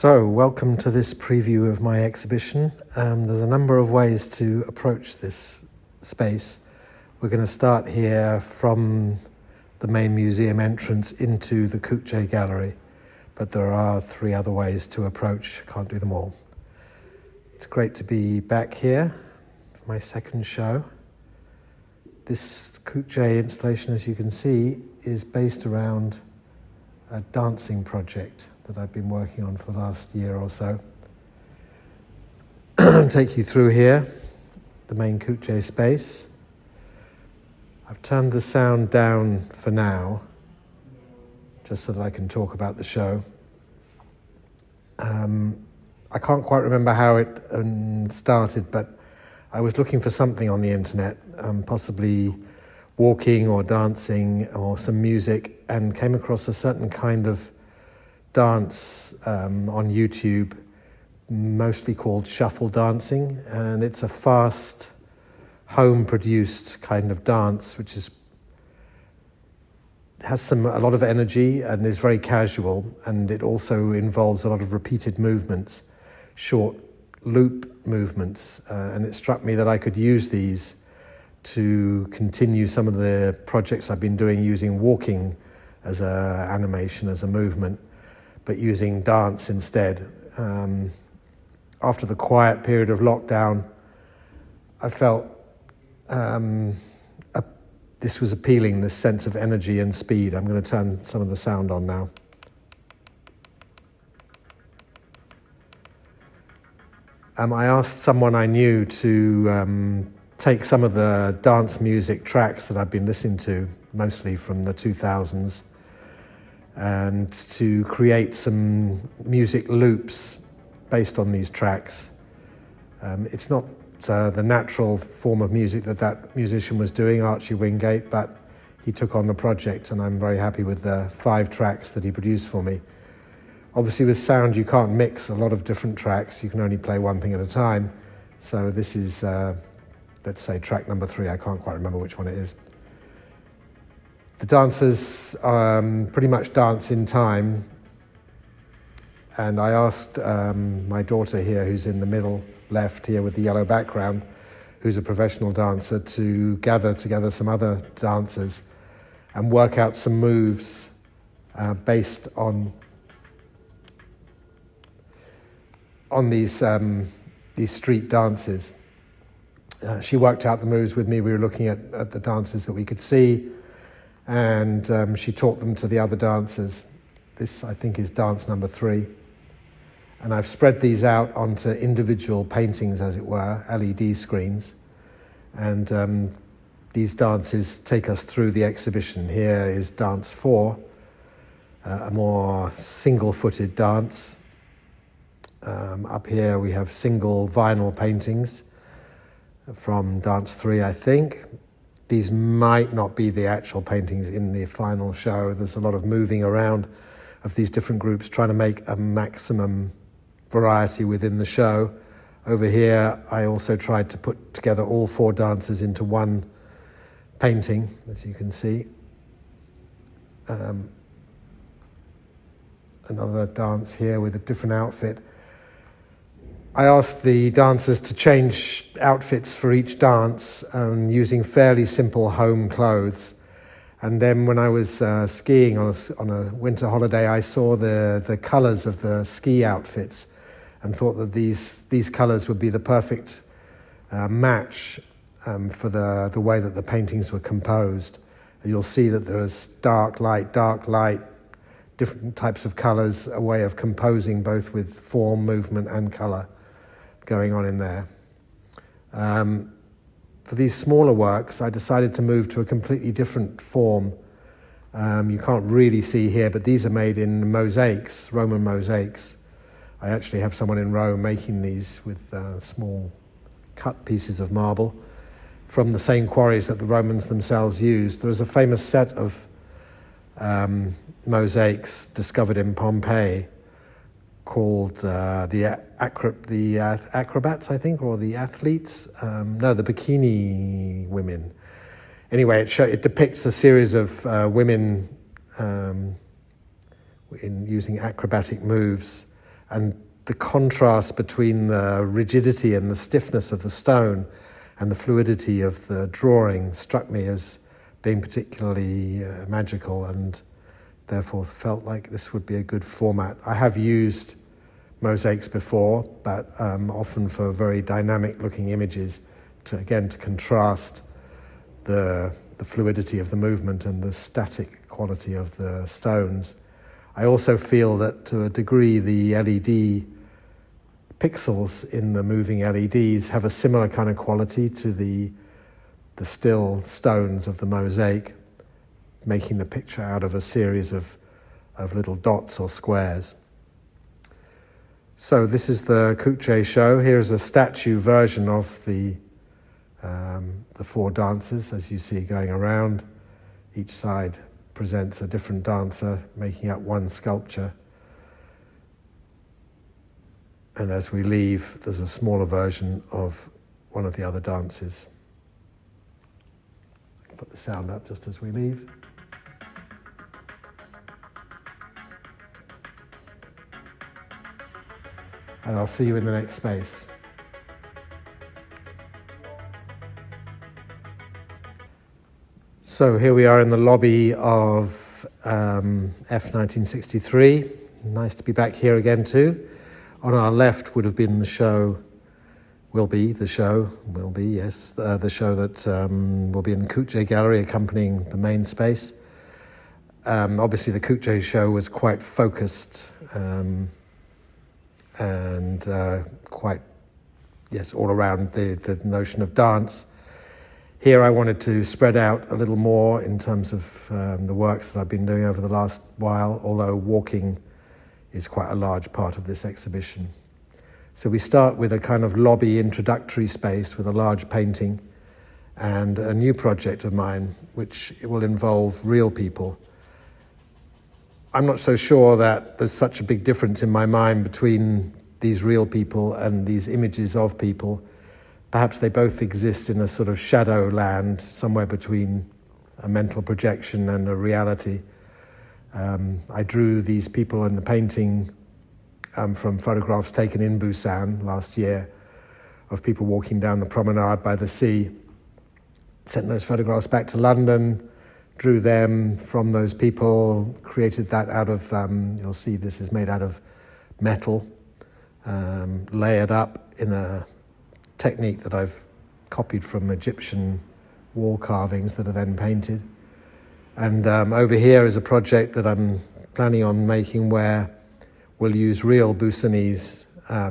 So, welcome to this preview of my exhibition. There's a number of ways to approach this space. We're going to start here from the main museum entrance into the Kuche Gallery, but there are 3 other ways to approach. Can't do them all. It's great to be back here for my second show. This Kuche installation, as you can see, is based around a dancing project that I've been working on for the last year or so. Take you through here, the main Kuche space. I've turned the sound down for now, just so that I can talk about the show. I can't quite remember how it started, but I was looking for something on the internet, possibly walking or dancing or some music, and came across a certain kind of dance on YouTube, mostly called shuffle dancing, and it's a fast, home-produced kind of dance, which has a lot of energy and is very casual, and it also involves a lot of repeated movements, short loop movements, and it struck me that I could use these to continue some of the projects I've been doing using walking as a animation, as a movement, but using dance instead. After the quiet period of lockdown, I felt this was appealing, this sense of energy and speed. I'm going to turn some of the sound on now. I asked someone I knew to take some of the dance music tracks that I've been listening to, mostly from the 2000s, and to create some music loops based on these tracks. It's not the natural form of music that musician was doing, Archie Wingate, but he took on the project, and I'm very happy with the 5 tracks that he produced for me. Obviously with sound you can't mix a lot of different tracks, you can only play one thing at a time, so this is let's say track number 3, I can't quite remember which one it is. The dancers pretty much dance in time, and I asked my daughter here, who's in the middle left here with the yellow background, who's a professional dancer, to gather together some other dancers and work out some moves based on these street dances. She worked out the moves with me. We were looking at the dances that we could see, and she taught them to the other dancers. This, I think, is dance number 3. And I've spread these out onto individual paintings, as it were, LED screens. And these dances take us through the exhibition. Here is dance 4, a more single-footed dance. Up here we have single vinyl paintings from dance 3, I think. These might not be the actual paintings in the final show. There's a lot of moving around of these different groups trying to make a maximum variety within the show. Over here I also tried to put together all 4 dancers into one painting, as you can see. Another dance here with a different outfit. I asked the dancers to change outfits for each dance using fairly simple home clothes. And then when I was skiing on a winter holiday, I saw the colours of the ski outfits and thought that these colours would be the perfect match for the way that the paintings were composed. And you'll see that there's dark, light, different types of colours, a way of composing both with form, movement and colour going on in there. For these smaller works, I decided to move to a completely different form. You can't really see here, but these are made in mosaics, Roman mosaics. I actually have someone in Rome making these with small cut pieces of marble from the same quarries that the Romans themselves used. There is a famous set of mosaics discovered in Pompeii called the acrobats, I think, or the athletes. No, the bikini women. Anyway, it depicts a series of women in using acrobatic moves And the contrast between the rigidity and the stiffness of the stone and the fluidity of the drawing struck me as being particularly magical, and therefore felt like this would be a good format. I have used mosaics before, but often for very dynamic looking images to contrast the fluidity of the movement and the static quality of the stones. I also feel that to a degree the LED pixels in the moving LEDs have a similar kind of quality to the still stones of the mosaic, making the picture out of a series of little dots or squares. So this is the Kukje show. Here's a statue version of the four dancers, as you see, going around. Each side presents a different dancer, making up one sculpture. And as we leave, there's a smaller version of one of the other dances. Put the sound up just as we leave. And I'll see you in the next space. So here we are in the lobby of F1963. Nice to be back here again too. On our left would have been the show, the show that will be in the Kukje Gallery accompanying the main space. Obviously the Kukje show was quite focused and quite, all around the notion of dance. Here I wanted to spread out a little more in terms of the works that I've been doing over the last while, although walking is quite a large part of this exhibition. So we start with a kind of lobby introductory space with a large painting and a new project of mine, which will involve real people. I'm not so sure that there's such a big difference in my mind between these real people and these images of people. Perhaps they both exist in a sort of shadow land, somewhere between a mental projection and a reality. I drew these people in the painting from photographs taken in Busan last year of people walking down the promenade by the sea. Sent those photographs back to London, drew them from those people, created that out of, you'll see this is made out of metal, layered up in a technique that I've copied from Egyptian wall carvings that are then painted. And over here is a project that I'm planning on making where we'll use real Busanese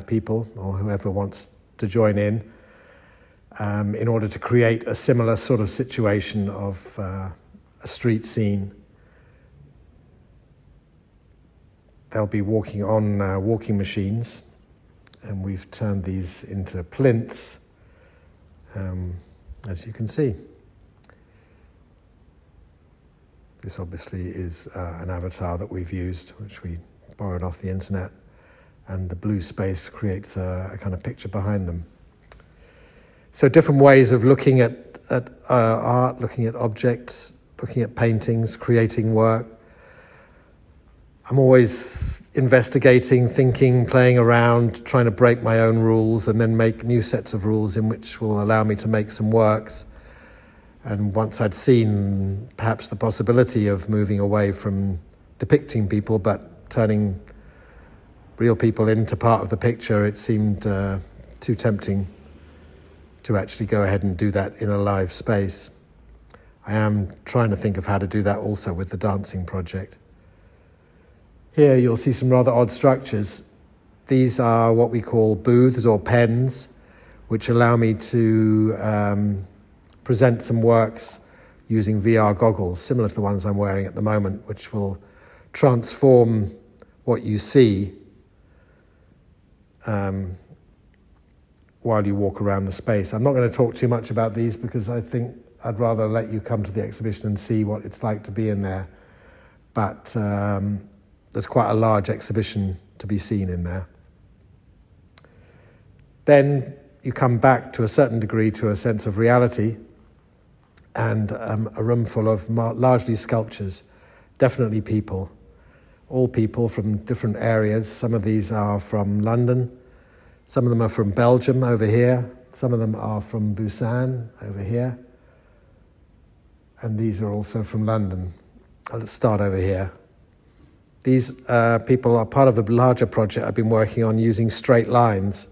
people, or whoever wants to join in order to create a similar sort of situation of a street scene. They'll be walking on walking machines, and we've turned these into plinths, as you can see. This obviously is an avatar that we've used, which we borrowed off the internet, and the blue space creates a kind of picture behind them. So different ways of looking at art, looking at objects, looking at paintings, creating work. I'm always investigating, thinking, playing around, trying to break my own rules and then make new sets of rules in which will allow me to make some works. And once I'd seen perhaps the possibility of moving away from depicting people but turning real people into part of the picture, it seemed too tempting to actually go ahead and do that in a live space. I am trying to think of how to do that also with the dancing project. Here you'll see some rather odd structures. These are what we call booths or pens, which allow me to present some works using VR goggles, similar to the ones I'm wearing at the moment, which will transform what you see while you walk around the space. I'm not going to talk too much about these because I think I'd rather let you come to the exhibition and see what it's like to be in there. But there's quite a large exhibition to be seen in there. Then you come back to a certain degree to a sense of reality, and a room full of largely sculptures, definitely people, all people from different areas. Some of these are from London, some of them are from Belgium over here, some of them are from Busan over here, and these are also from London. Let's start over here. These people are part of a larger project I've been working on using straight lines.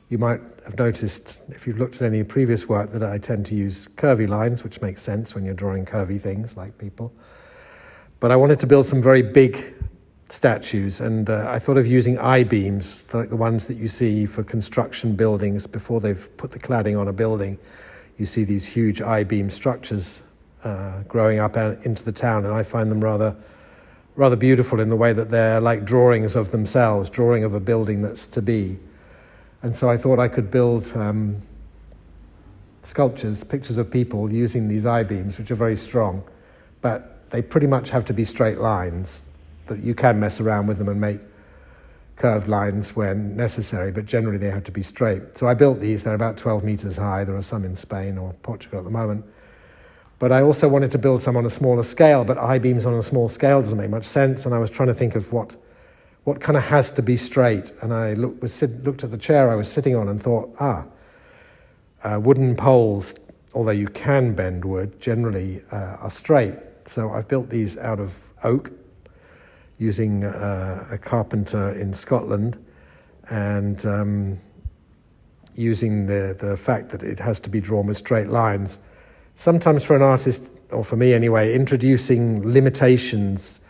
You might have noticed, if you've looked at any previous work, that I tend to use curvy lines, which makes sense when you're drawing curvy things like people. But I wanted to build some very big statues, and I thought of using I-beams, like the ones that you see for construction buildings before they've put the cladding on a building. You see these huge I-beam structures growing up into the town, and I find them rather beautiful in the way that they're like drawings of themselves, drawing of a building that's to be. And so I thought I could build sculptures, pictures of people using these I-beams, which are very strong, but they pretty much have to be straight lines. That you can mess around with them and make curved lines when necessary, but generally they have to be straight. So I built these. They're about 12 meters high. There are some in Spain or Portugal at the moment. But I also wanted to build some on a smaller scale, but I-beams on a small scale doesn't make much sense, and I was trying to think of what kind of has to be straight. And I looked at the chair I was sitting on and thought, wooden poles, although you can bend wood, generally are straight. So I've built these out of oak, using a carpenter in Scotland, and using the fact that it has to be drawn with straight lines. Sometimes for an artist, or for me anyway, introducing limitations,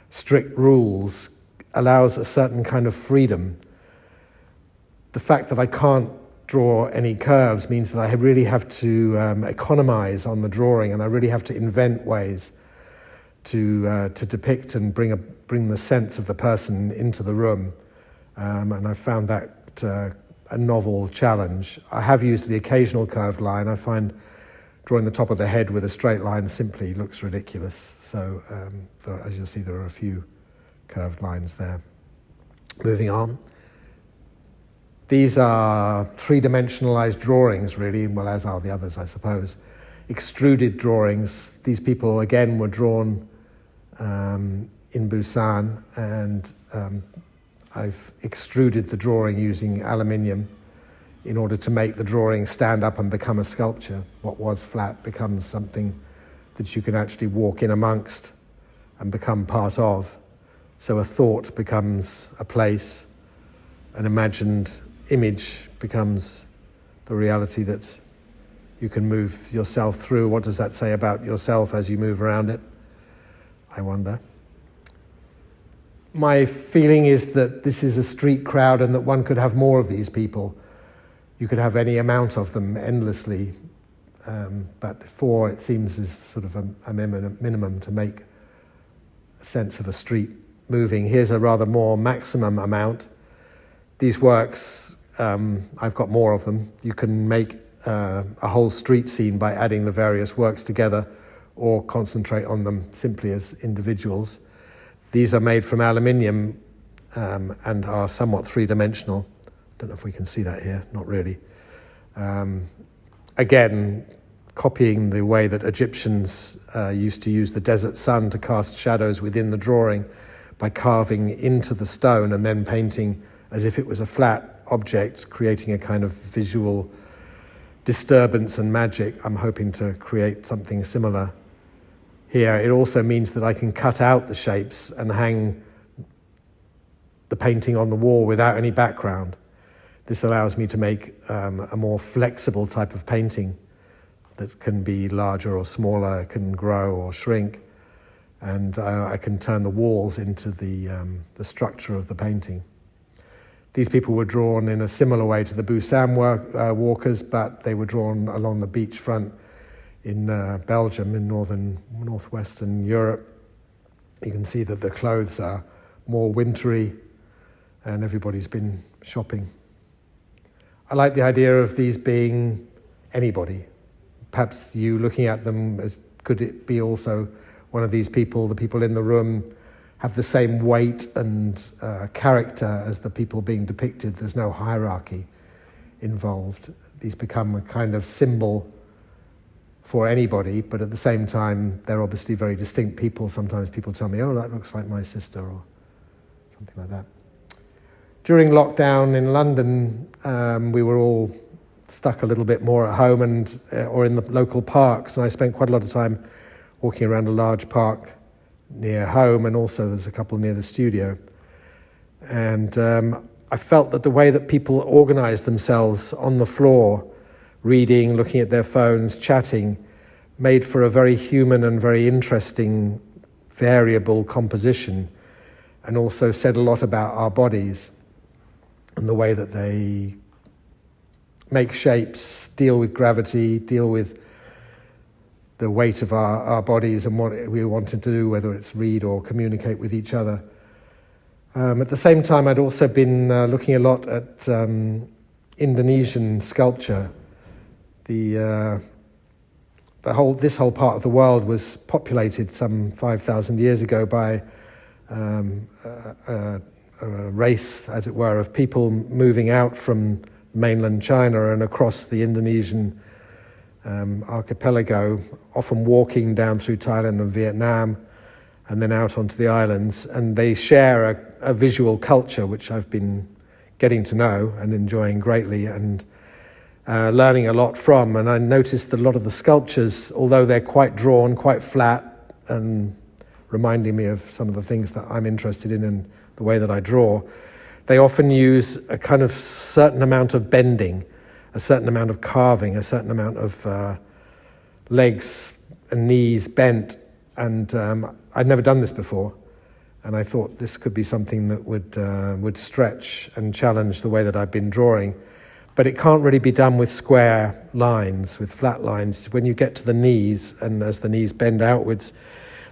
strict rules, allows a certain kind of freedom. The fact that I can't draw any curves means that I really have to economize on the drawing, and I really have to invent ways to depict and bring the sense of the person into the room, and I found that a novel challenge. I have used the occasional curved line. I find drawing the top of the head with a straight line simply looks ridiculous. So as you'll see, there are a few curved lines there. Moving on. These are three-dimensionalized drawings, really, well, as are the others, I suppose. Extruded drawings. These people, again, were drawn in Busan, and I've extruded the drawing using aluminium in order to make the drawing stand up and become a sculpture. What was flat becomes something that you can actually walk in amongst and become part of. So a thought becomes a place, an imagined image becomes the reality that you can move yourself through. What does that say about yourself as you move around it? I wonder. My feeling is that this is a street crowd and that one could have more of these people. You could have any amount of them endlessly, but 4, it seems, is sort of a minimum to make a sense of a street moving. Here's a rather more maximum amount. These works, I've got more of them. You can make a whole street scene by adding the various works together, or concentrate on them simply as individuals. These are made from aluminium and are somewhat three-dimensional. Don't know if we can see that here, not really. Again, copying the way that Egyptians used to use the desert sun to cast shadows within the drawing by carving into the stone and then painting as if it was a flat object, creating a kind of visual disturbance and magic. I'm hoping to create something similar here. It also means that I can cut out the shapes and hang the painting on the wall without any background. This allows me to make a more flexible type of painting that can be larger or smaller, can grow or shrink, and I can turn the walls into the structure of the painting. These people were drawn in a similar way to the Busan walkers, but they were drawn along the beachfront in Belgium, in northwestern Europe. You can see that the clothes are more wintry, and everybody's been shopping. I like the idea of these being anybody. Perhaps you looking at them, could it be also one of these people, the people in the room, have the same weight and character as the people being depicted. There's no hierarchy involved. These become a kind of symbol for anybody, but at the same time, they're obviously very distinct people. Sometimes people tell me, oh, that looks like my sister, or something like that. During lockdown in London, we were all stuck a little bit more at home and or in the local parks, and I spent quite a lot of time walking around a large park near home, and also there's a couple near the studio. And I felt that the way that people organised themselves on the floor, reading, looking at their phones, chatting, made for a very human and very interesting, variable composition, and also said a lot about our bodies and the way that they make shapes, deal with gravity, deal with the weight of our bodies and what we want to do, whether it's read or communicate with each other. At the same time, I'd also been looking a lot at Indonesian sculpture. This whole part of the world was populated some 5,000 years ago by a race, as it were, of people moving out from mainland China and across the Indonesian archipelago, often walking down through Thailand and Vietnam and then out onto the islands. And they share a visual culture which I've been getting to know and enjoying greatly and learning a lot from. And I noticed that a lot of the sculptures, although they're quite drawn, quite flat, and reminding me of some of the things that I'm interested in and the way that I draw, they often use a kind of certain amount of bending, a certain amount of carving, a certain amount of legs and knees bent. And I'd never done this before, and I thought this could be something that would stretch and challenge the way that I've been drawing. But it can't really be done with square lines, with flat lines. When you get to the knees, and as the knees bend outwards,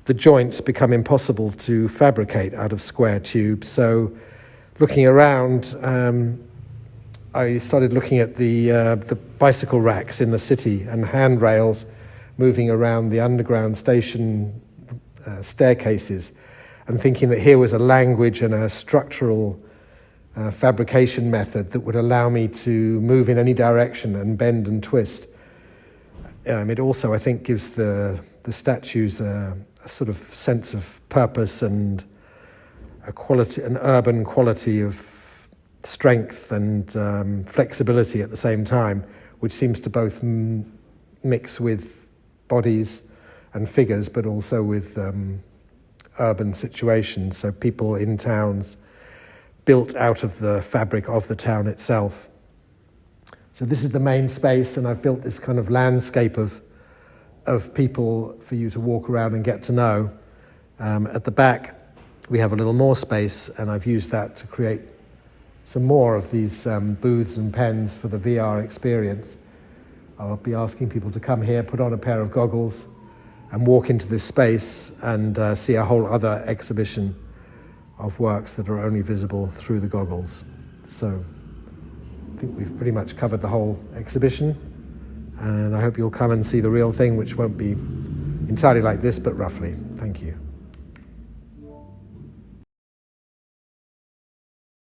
the joints become impossible to fabricate out of square tubes. So looking around, I started looking at the bicycle racks in the city and handrails moving around the underground station staircases, and thinking that here was a language and a structural fabrication method that would allow me to move in any direction and bend and twist. It also, I think, gives the statues a sort of sense of purpose and an urban quality of strength and flexibility at the same time, which seems to both mix with bodies and figures, but also with urban situations. So people in towns built out of the fabric of the town itself. So this is the main space, and I've built this kind of landscape of people for you to walk around and get to know. At the back, we have a little more space, and I've used that to create some more of these booths and pens for the VR experience. I'll be asking people to come here, put on a pair of goggles, and walk into this space and see a whole other exhibition of works that are only visible through the goggles. So I think we've pretty much covered the whole exhibition, and I hope you'll come and see the real thing, which won't be entirely like this, but roughly. Thank you.